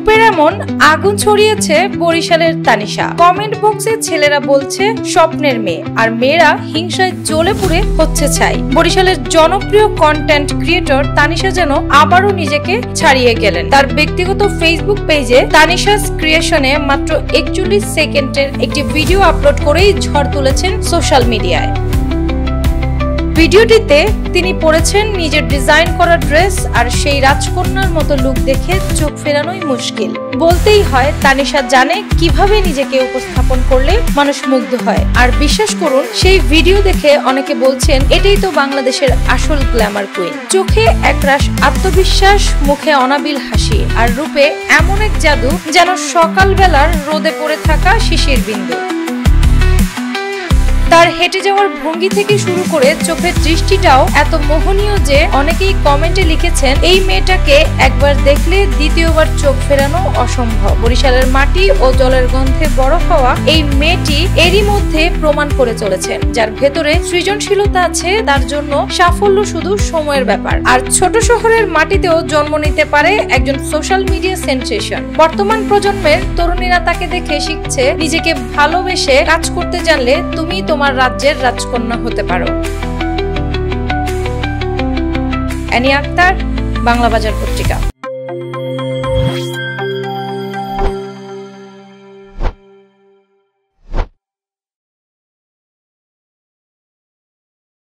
রূপের এমন আগুন ছড়িয়েছে বরিশালের তানিশা। কমেন্ট বক্সে ছেলেরা বলছে স্বপ্নের মেয়ে, আর মেয়েরা হিংসায় জ্বলে পুড়ে হচ্ছে ছাই। বরিশালের জনপ্রিয় কন্টেন্ট ক্রিয়েটর তানিশা যেন আবারও নিজেকে ছাড়িয়ে গেলেন। তার ব্যক্তিগত ফেসবুক পেজে তানিশাস ক্রিয়েশনে মাত্র 41 সেকেন্ডের একটি ভিডিও আপলোড করেই ঝড় তুলেছেন সোশ্যাল মিডিয়ায়। ভিডিওটিতে তিনি পরেছেন নিজের ডিজাইন করা ড্রেস, আর সেই রাজকন্যার মতো লুক দেখে চোখ ফেরানোই মুশকিল। বলতেই হয় তানিশা জানে কিভাবে নিজেকে উপস্থাপন করলে মানুষ মুগ্ধ হয়। আর বিশ্বাস করুন, সেই ভিডিও দেখে অনেকে বলছেন এটাই তো বাংলাদেশের আসল গ্ল্যামার কুইন। চোখে একরাশ আত্মবিশ্বাস, মুখে অনাবিল হাসি, আর রূপে এমন এক জাদু যেন সকালবেলার রোদে পড়ে থাকা শিশির বিন্দু। তার হেঁটে যাওয়ার ভঙ্গি থেকে শুরু করে চোখের দৃষ্টিটাও এত মোহনীয় যে অনেকেই কমেন্টে লিখেছেন এই মেয়েটাকে একবার দেখলে দ্বিতীয়বার চোখ ফেরানো অসম্ভব। বরিশালের মাটি ও জলের গন্ধে বড় হওয়া এই মেয়েটি এরই মধ্যে প্রমাণ করে চলেছেন, যার ভেতরে সৃজনশীলতা আছে, তার জন্য সাফল্য শুধু সময়ের ব্যাপার। আর ছোট শহরের মাটিতেও জন্ম নিতে পারে একজন সোশ্যাল মিডিয়া সেন্সেশন। বর্তমান প্রজন্মের তরুণীরা তাকে দেখে শিখছে, নিজেকে ভালোবেসে কাজ করতে জানলে তুমি তোমার রাজ্যের রাজকন্যা হতে পারো। অ্যানি আক্তার, বাংলা বাজার পত্রিকা।